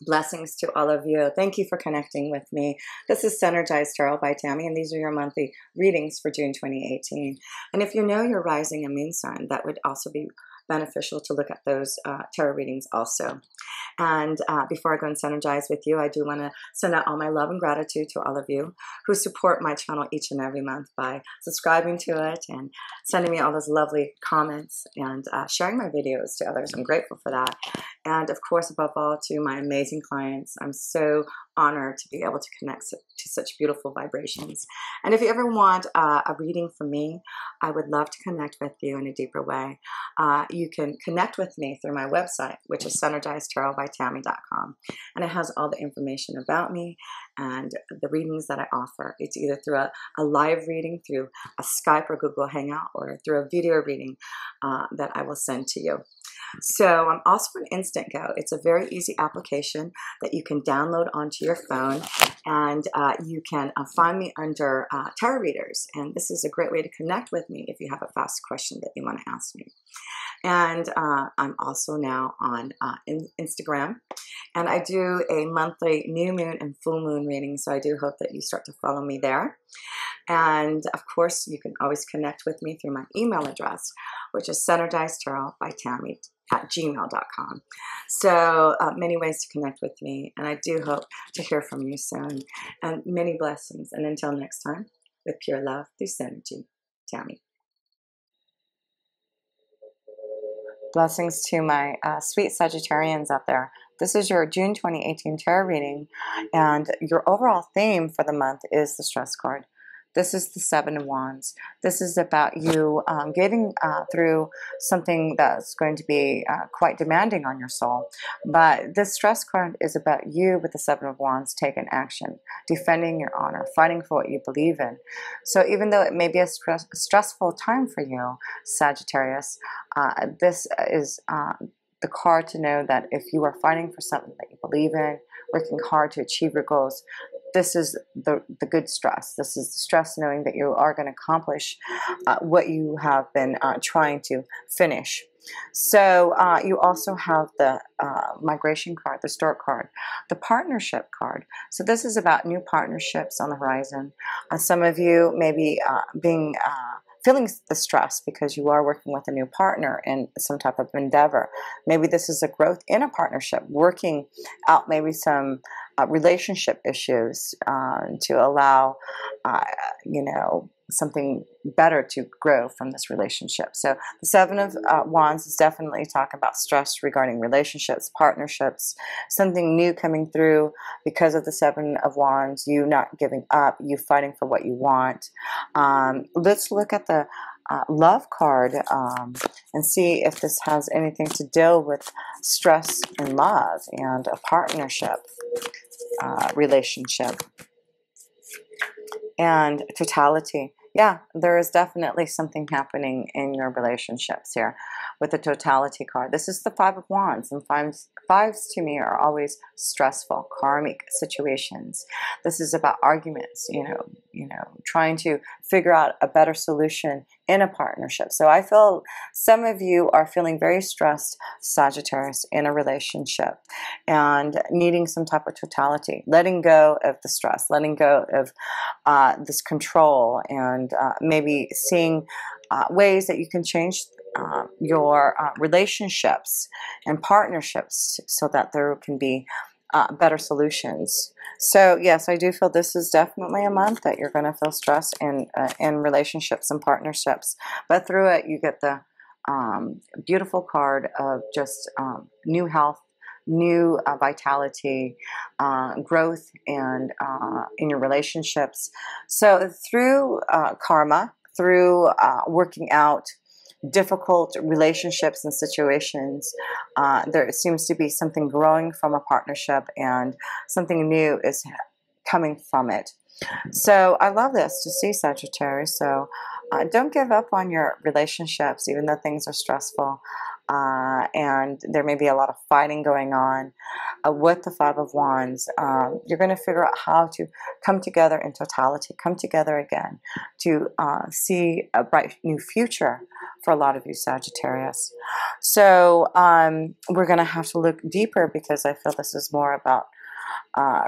Blessings to all of you. Thank you for connecting with me. This is Synergized Tarot by Tammy, and these are your monthly readings for June 2018. And if you know your rising and moon sign, that would also be beneficial to look at those tarot readings also. And before I go and synergize with you, I do want to send out all my love and gratitude to all of you who support my channel each and every month by subscribing to it and sending me all those lovely comments and sharing my videos to others. I'm grateful for that. And of course, above all, to my amazing clients. I'm so honored to be able to connect to such beautiful vibrations. And if you ever want a reading from me, I would love to connect with you in a deeper way. You can connect with me through my website, which is synergizedtarotbytammy.com. And it has all the information about me and the readings that I offer. It's either through a live reading, through a Skype or Google Hangout, or through a video reading that I will send to you. So I'm also an Instant Go. It's a very easy application that you can download onto your phone, and you can find me under tarot readers. And this is a great way to connect with me if you have a fast question that you want to ask me. And I'm also now on Instagram, and I do a monthly new moon and full moon reading, so I do hope that you start to follow me there. And of course, you can always connect with me through my email address, which is synergizedtarotbytammy@gmail.com. So many ways to connect with me, and I do hope to hear from you soon. And many blessings. And until next time, with pure love through synergy, Tammy. Blessings to my sweet Sagittarians out there. This is your June 2018 tarot reading, and your overall theme for the month is the Stress card. This is the Seven of Wands. This is about you getting through something that's going to be quite demanding on your soul. But this Stress card is about you with the Seven of Wands taking action, defending your honor, fighting for what you believe in. So even though it may be a stressful time for you, Sagittarius, this is the card to know that if you are fighting for something that you believe in, working hard to achieve your goals, this is the good stress. This is the stress knowing that you are going to accomplish what you have been trying to finish. So you also have the migration card, the stork card, the partnership card. So this is about new partnerships on the horizon. Some of you may be feeling the stress because you are working with a new partner in some type of endeavor. Maybe this is a growth in a partnership, working out maybe some relationship issues to allow, something better to grow from this relationship. So the Seven of Wands is definitely talking about stress regarding relationships, partnerships, something new coming through because of the Seven of Wands, you not giving up, you fighting for what you want. Let's look at the love card and see if this has anything to deal with stress in love and a partnership relationship and totality. Yeah, there is definitely something happening in your relationships here with the totality card. This is the Five of Wands, and fives to me are always stressful, karmic situations. This is about arguments, trying to figure out a better solution in a partnership. So I feel some of you are feeling very stressed, Sagittarius, in a relationship and needing some type of totality, letting go of the stress, letting go of this control, and maybe seeing ways that you can change your relationships and partnerships so that there can be better solutions. So yes, I do feel this is definitely a month that you're going to feel stress in relationships and partnerships, but through it you get the beautiful card of just new health, new vitality, growth, and in your relationships. So through karma, through working out difficult relationships and situations, there seems to be something growing from a partnership, and something new is coming from it. So I love this to see, Sagittarius. So don't give up on your relationships, even though things are stressful. and there may be a lot of fighting going on. With the Five of Wands, you're going to figure out how to come together in totality, come together again to see a bright new future for a lot of you Sagittarius. So we're going to have to look deeper, because I feel this is more about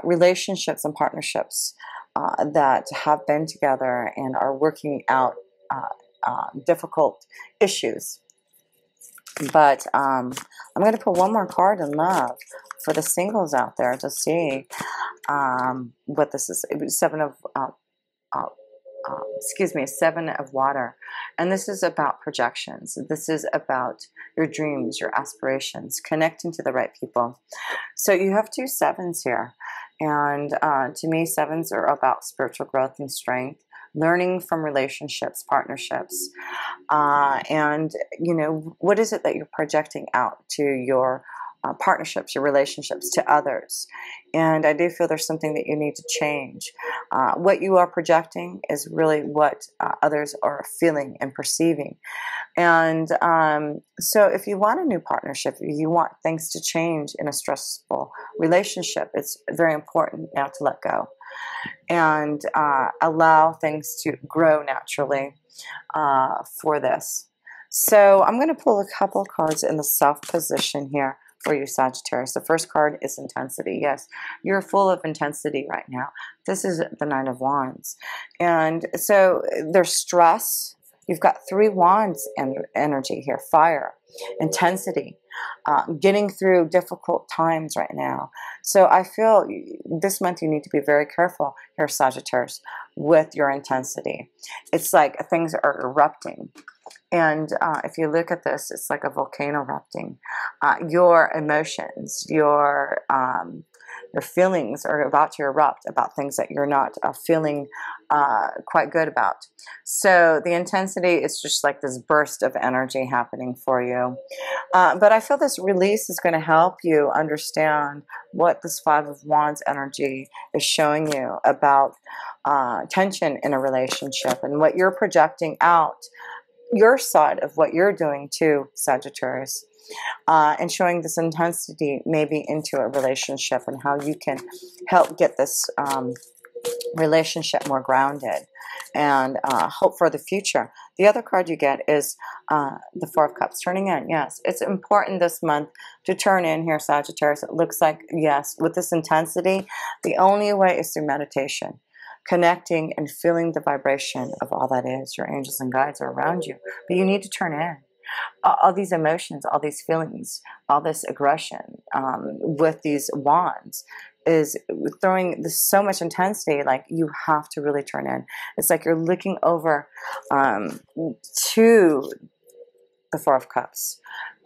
relationships and partnerships that have been together and are working out difficult issues. But I'm going to pull one more card in love for the singles out there to see what this is. It was Seven of Water. And this is about projections. This is about your dreams, your aspirations, connecting to the right people. So you have two sevens here. And to me, sevens are about spiritual growth and strength, learning from relationships, partnerships. And, you know, what is it that you're projecting out to your partnerships, your relationships, to others? And I do feel there's something that you need to change. What you are projecting is really what others are feeling and perceiving. And so if you want a new partnership, if you want things to change in a stressful relationship, it's very important now to let go and allow things to grow naturally for this. So I'm going to pull a couple cards in the Self position here for you Sagittarius. The first card is intensity. Yes, you're full of intensity right now. This is the Nine of Wands. And so there's stress. You've got three wands energy here. Fire, intensity, getting through difficult times right now. So I feel this month you need to be very careful here, Sagittarius, with your intensity. It's like things are erupting. And if you look at this, it's like a volcano erupting. Your emotions, your feelings are about to erupt about things that you're not feeling quite good about. So the intensity is just like this burst of energy happening for you. But I feel this release is going to help you understand what this Five of Wands energy is showing you about tension in a relationship and what you're projecting out, your side of what you're doing too, Sagittarius. And showing this intensity maybe into a relationship and how you can help get this relationship more grounded and hope for the future. The other card you get is the Four of Cups, turning in. Yes, it's important this month to turn in here, Sagittarius. It looks like, yes, with this intensity, the only way is through meditation. Connecting and feeling the vibration of all that is. Your angels and guides are around you, but you need to turn in. All these emotions, all these feelings, all this aggression with these wands is throwing so much intensity. Like, you have to really turn in. It's like you're looking over to the Four of Cups.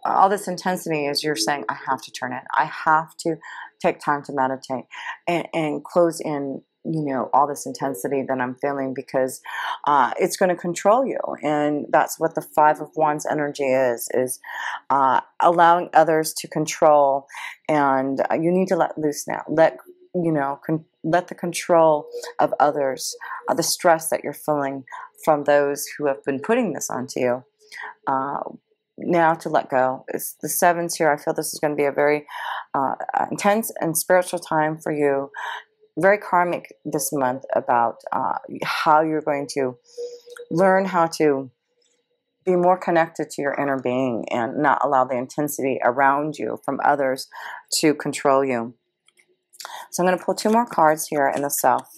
All this intensity is you're saying, I have to turn in. I have to take time to meditate and close in, you know, all this intensity that I'm feeling, because it's going to control you. And that's what the Five of Wands energy is allowing others to control. And you need to let loose now. Let the control of others, the stress that you're feeling from those who have been putting this onto you, now to let go. It's the sevens here. I feel this is going to be a very intense and spiritual time for you. Very karmic this month about how you're going to learn how to be more connected to your inner being and not allow the intensity around you from others to control you. So I'm going to pull two more cards here in the Self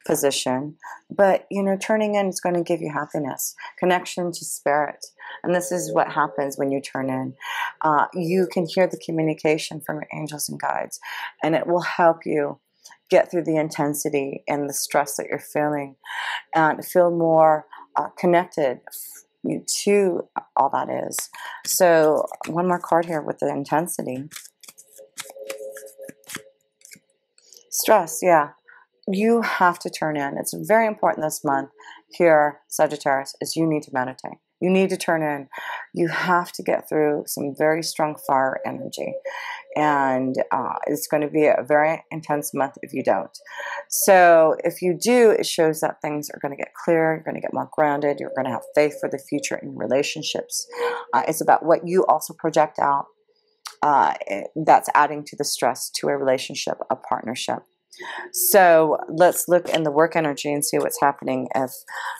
position. But, you know, turning in is going to give you happiness, connection to spirit. And this is what happens when you turn in. You can hear the communication from your angels and guides, and it will help you get through the intensity and the stress that you're feeling and feel more connected to all that is. So one more card here with the intensity. Stress, yeah. You have to turn in. It's very important this month here, Sagittarius, is you need to meditate. You need to turn in. You have to get through some very strong fire energy. And it's going to be a very intense month if you don't. So if you do, it shows that things are going to get clearer, you're going to get more grounded, you're going to have faith for the future in relationships. It's about what you also project out that's adding to the stress to a relationship, a partnership. So let's look in the work energy and see what's happening if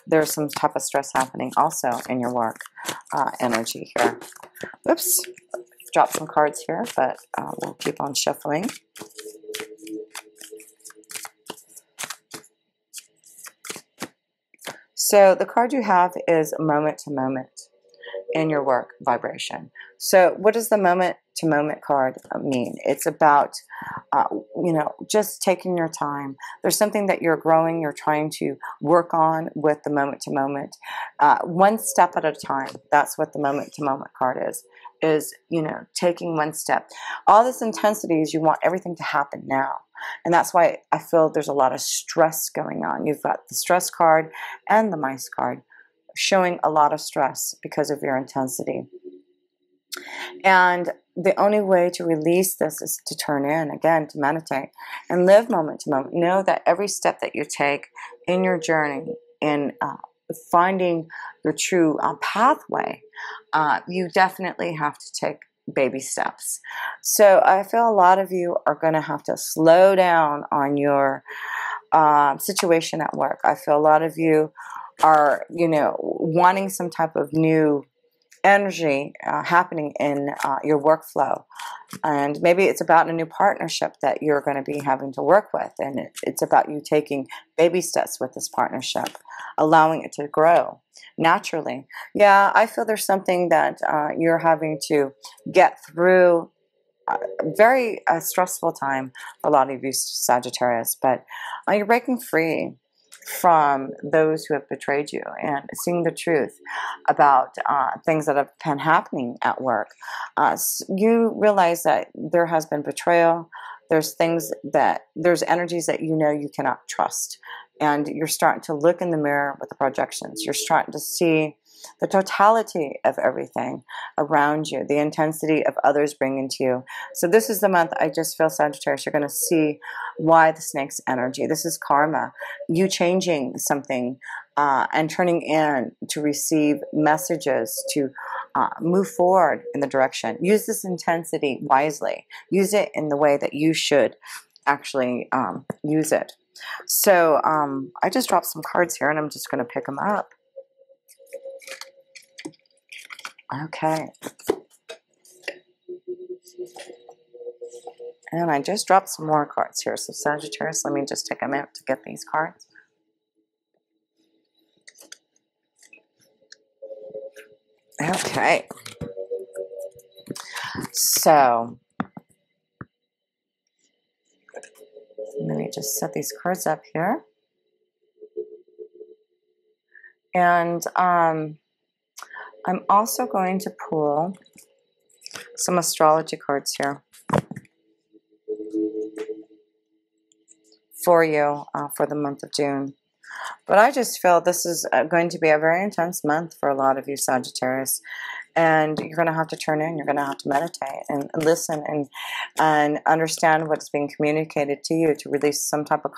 there's some type of stress happening also in your work energy here. Oops. Drop some cards here, but we'll keep on shuffling. So the card you have is moment to moment in your work vibration. So what does the moment to moment card mean? It's about, just taking your time. There's something that you're growing, you're trying to work on with the moment to moment. One step at a time. That's what the moment to moment card is, taking one step. All this intensity is you want everything to happen now. And that's why I feel there's a lot of stress going on. You've got the stress card and the mice card showing a lot of stress because of your intensity. And the only way to release this is to turn in, again, to meditate and live moment to moment. Know that every step that you take in your journey in finding your true pathway, you definitely have to take baby steps. So I feel a lot of you are going to have to slow down on your situation at work. I feel a lot of you are, wanting some type of new energy happening in your workflow. And maybe it's about a new partnership that you're going to be having to work with. And it's about you taking baby steps with this partnership, allowing it to grow naturally. Yeah, I feel there's something that you're having to get through. Very stressful time for a lot of you Sagittarius, but you're breaking free from those who have betrayed you and seeing the truth about things that have been happening at work. You realize that there has been betrayal. There's energies that you cannot trust. And you're starting to look in the mirror with the projections. You're starting to see the totality of everything around you, the intensity of others bringing to you. So this is the month I just feel, Sagittarius, you're going to see why the snake's energy. This is karma. You changing something and turning in to receive messages to move forward in the direction. Use this intensity wisely. Use it in the way that you should actually use it. So I just dropped some cards here and I'm just going to pick them up. Okay. And I just dropped some more cards here. So Sagittarius, let me just take a minute to get these cards. Okay. So let me just set these cards up here. And I'm also going to pull some astrology cards here for you for the month of June. But I just feel this is going to be a very intense month for a lot of you Sagittarius. And you're going to have to turn in, you're going to have to meditate and listen and understand what's being communicated to you to release some type of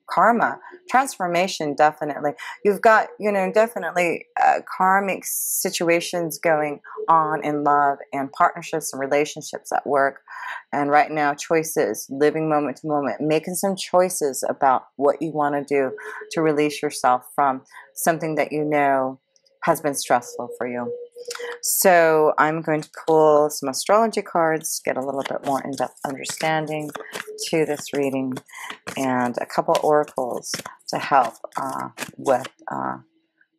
karma. Transformation, definitely. You've got, definitely karmic situations going on in love and partnerships and relationships at work. And right now, choices, living moment to moment, making some choices about what you want to do to release yourself from something that has been stressful for you. So I'm going to pull some astrology cards, get a little bit more in-depth understanding to this reading, and a couple oracles to help with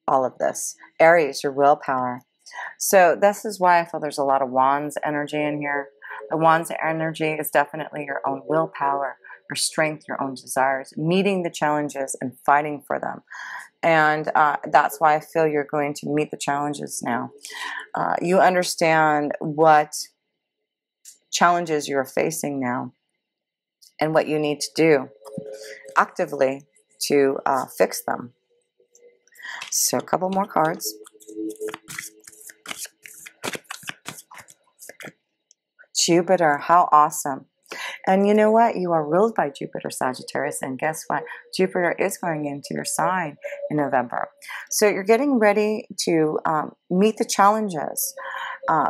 all of this. Aries, your willpower. So this is why I feel there's a lot of wands energy in here. The wands energy is definitely your own willpower, your strength, your own desires, meeting the challenges and fighting for them. And that's why I feel you're going to meet the challenges now. You understand what challenges you're facing now and what you need to do actively to fix them. So a couple more cards. Jupiter, how awesome. And you know what? You are ruled by Jupiter, Sagittarius. And guess what? Jupiter is going into your sign in November. So you're getting ready to meet the challenges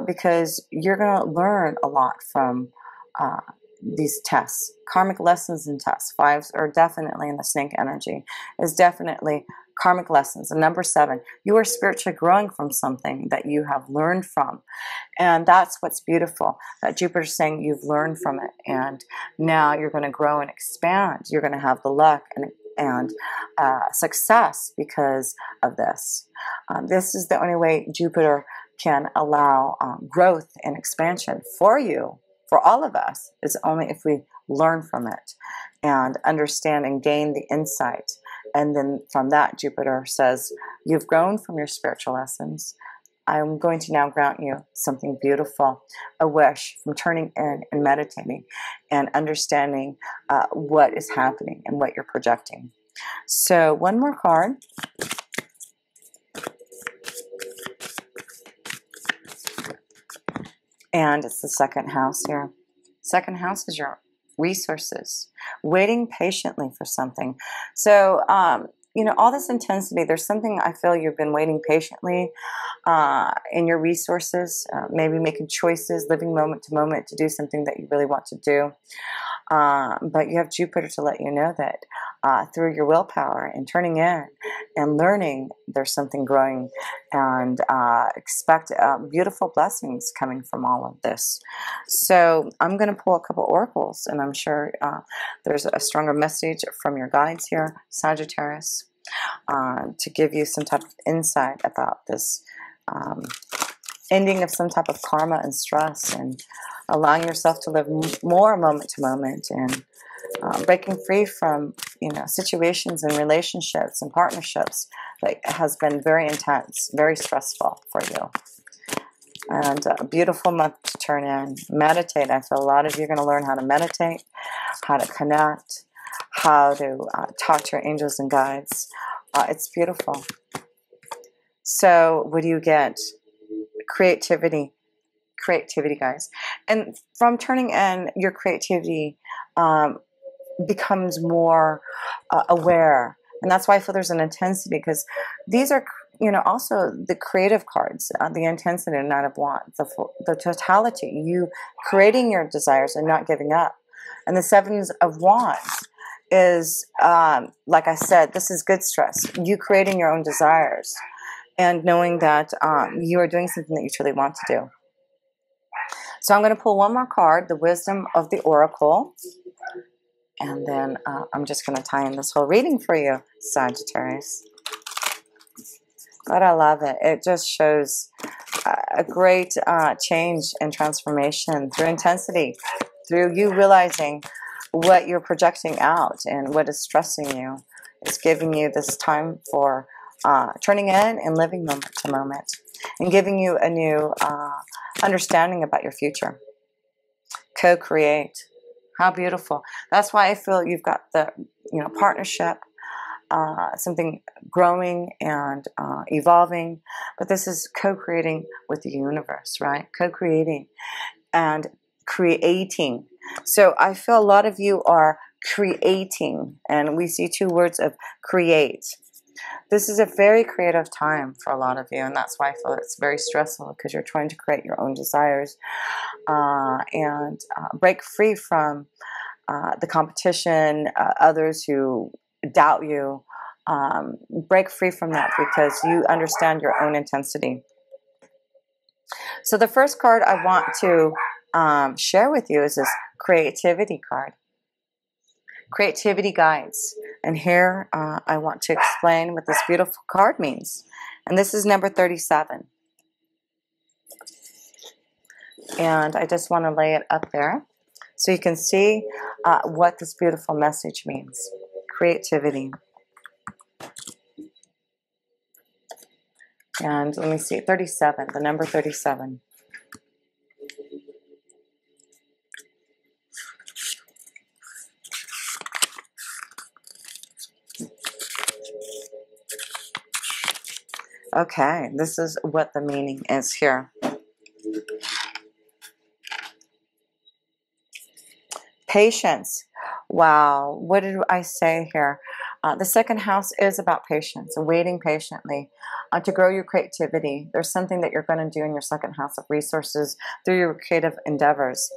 because you're going to learn a lot from these tests. Karmic lessons and tests. Fives are definitely in the snake energy. Is definitely karmic lessons. And number 7, you are spiritually growing from something that you have learned from. And that's what's beautiful, that Jupiter's saying you've learned from it. And now you're going to grow and expand. You're going to have the luck and success because of this. This is the only way Jupiter can allow growth and expansion for you, for all of us, is only if we learn from it and understand and gain the insight. And then from that, Jupiter says, you've grown from your spiritual lessons. I'm going to now grant you something beautiful, a wish from turning in and meditating and understanding what is happening and what you're projecting. So one more card. And it's the 2nd house here. 2nd house is your resources, waiting patiently for something. So, you know, all this intensity, there's something I feel you've been waiting patiently in your resources, maybe making choices, living moment to moment to do something that you really want to do. But you have Jupiter to let you know that through your willpower and turning in and learning, there's something growing, and expect beautiful blessings coming from all of this. So I'm going to pull a couple oracles, and I'm sure there's a stronger message from your guides here, Sagittarius, to give you some type of insight about this ending of some type of karma and stress, and allowing yourself to live more moment to moment, and breaking free from, you know, situations and relationships and partnerships that has been very intense, very stressful for you. And a beautiful month to turn in. Meditate. I feel a lot of you are going to learn how to meditate, how to connect, how to talk to your angels and guides. It's beautiful. So what do you get? Creativity. Creativity, guys. And from turning in, your creativity becomes more aware. And that's why I feel there's an intensity, because these are, you know, also the creative cards, the intensity and Knight of Wands, the totality, you creating your desires and not giving up. And the 7 of Wands is, like I said, this is good stress. You creating your own desires and knowing that you are doing something that you truly want to do. So I'm going to pull one more card, the Wisdom of the Oracle. And then I'm just going to tie in this whole reading for you, Sagittarius. But I love it. It just shows a great change and transformation through intensity, through you realizing what you're projecting out and what is stressing you. It's giving you this time for turning in and living moment to moment, and giving you a new understanding about your future. Co-create. How beautiful. That's why I feel you've got the, you know, partnership, something growing and evolving. But this is co-creating with the universe, right? Co-creating and creating. So I feel a lot of you are creating, and we see 2 words of create. This is a very creative time for a lot of you, and that's why I feel it's very stressful, because you're trying to create your own desires and break free from the competition, others who doubt you. Break free from that because you understand your own intensity. So the first card I want to share with you is this creativity card. Creativity guides. And here I want to explain what this beautiful card means. And this is number 37. And I just want to lay it up there so you can see what this beautiful message means. Creativity. And let me see, 37, the number 37. Okay, this is what the meaning is here. Patience. Wow. What did I say here? The second house is about patience, waiting patiently to grow your creativity. There's something that you're going to do in your second house of resources through your creative endeavors.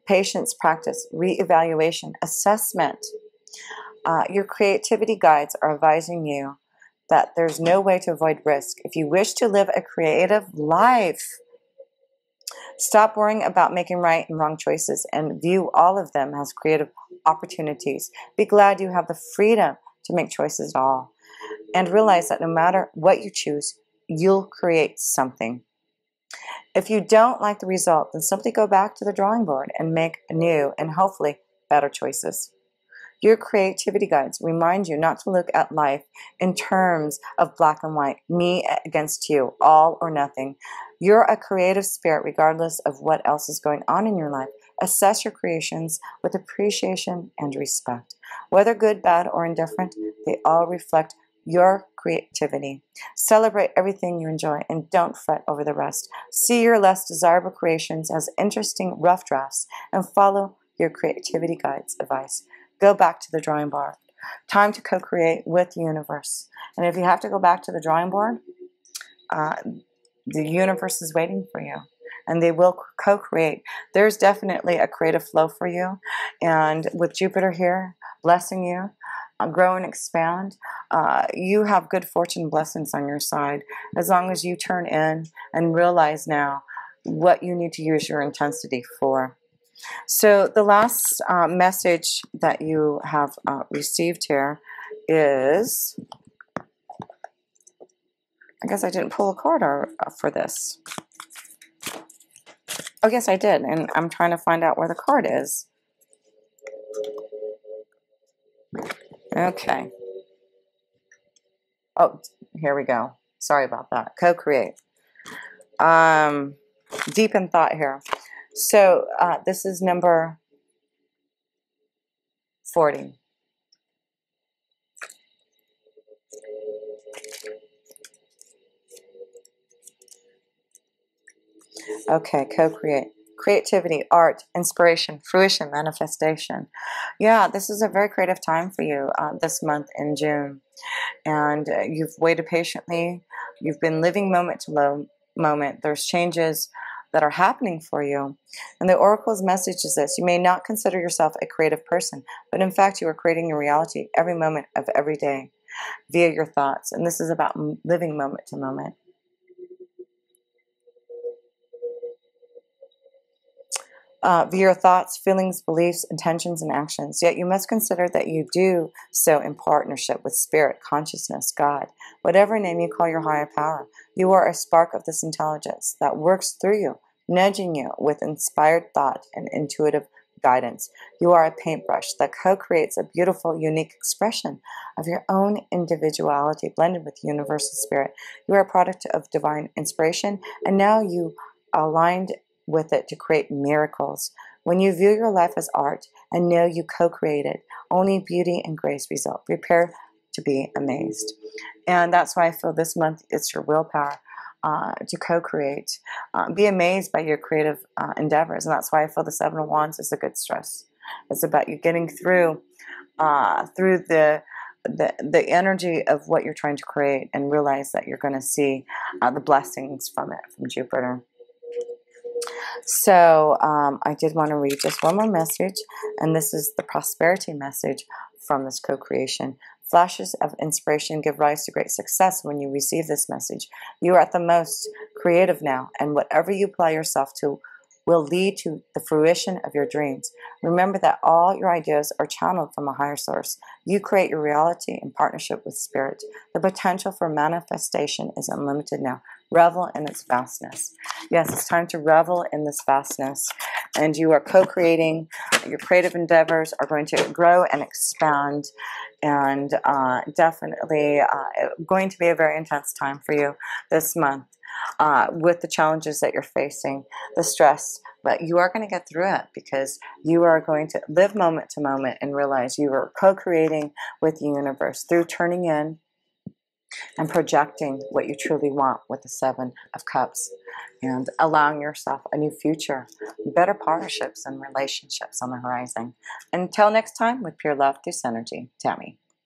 Patience, practice, reevaluation, assessment. Your creativity guides are advising you that there's no way to avoid risk. If you wish to live a creative life, stop worrying about making right and wrong choices and view all of them as creative opportunities. Be glad you have the freedom to make choices at all. And realize that no matter what you choose, you'll create something. If you don't like the result, then simply go back to the drawing board and make new and hopefully better choices. Your creativity guides remind you not to look at life in terms of black and white, me against you, all or nothing. You're a creative spirit regardless of what else is going on in your life. Assess your creations with appreciation and respect. Whether good, bad, or indifferent, they all reflect your creativity. Celebrate everything you enjoy and don't fret over the rest. See your less desirable creations as interesting rough drafts and follow your creativity guides' advice. Go back to the drawing board. Time to co-create with the universe. And if you have to go back to the drawing board, the universe is waiting for you. And they will co-create. There's definitely a creative flow for you. And with Jupiter here, blessing you, grow and expand, you have good fortune blessings on your side. As long as you turn in and realize now what you need to use your intensity for. So the last message that you have received here is, I guess I didn't pull a card for this. Oh, yes, I did, and I'm trying to find out where the card is. Okay. Oh, here we go. Sorry about that. Co-create. Deep in thought here. So this is number 40. Okay, co-create. Creativity, art, inspiration, fruition, manifestation. Yeah, this is a very creative time for you this month in June. And you've waited patiently. You've been living moment to moment. There's changes that are happening for you. And the Oracle's message is this: you may not consider yourself a creative person, but in fact you are creating your reality every moment of every day via your thoughts. And this is about living moment to moment. Via your thoughts, feelings, beliefs, intentions, and actions. Yet you must consider that you do so in partnership with spirit, consciousness, God, whatever name you call your higher power. You are a spark of this intelligence that works through you, nudging you with inspired thought and intuitive guidance. You are a paintbrush that co-creates a beautiful, unique expression of your own individuality blended with universal spirit. You are a product of divine inspiration, and now you aligned with it to create miracles. When you view your life as art and know you co-created, only beauty and grace result. Prepare to be amazed. And that's why I feel this month it's your willpower to co-create. Be amazed by your creative endeavors. And that's why I feel the Seven of Wands is a good stress. It's about you getting through the energy of what you're trying to create and realize that you're going to see the blessings from it, from Jupiter. So I did want to read just one more message, and this is the prosperity message from this co-creation. Flashes of inspiration give rise to great success when you receive this message. You are at the most creative now, and whatever you apply yourself to will lead to the fruition of your dreams. Remember that all your ideas are channeled from a higher source. You create your reality in partnership with spirit. The potential for manifestation is unlimited now. Revel in its vastness. Yes, it's time to revel in this vastness. And you are co-creating. Your creative endeavors are going to grow and expand. And definitely going to be a very intense time for you this month. With the challenges that you're facing, the stress, but you are going to get through it because you are going to live moment to moment and realize you are co-creating with the universe through turning in and projecting what you truly want with the Seven of Cups. and allowing yourself a new future, better partnerships and relationships on the horizon. Until next time, with pure love, this energy, Tammy.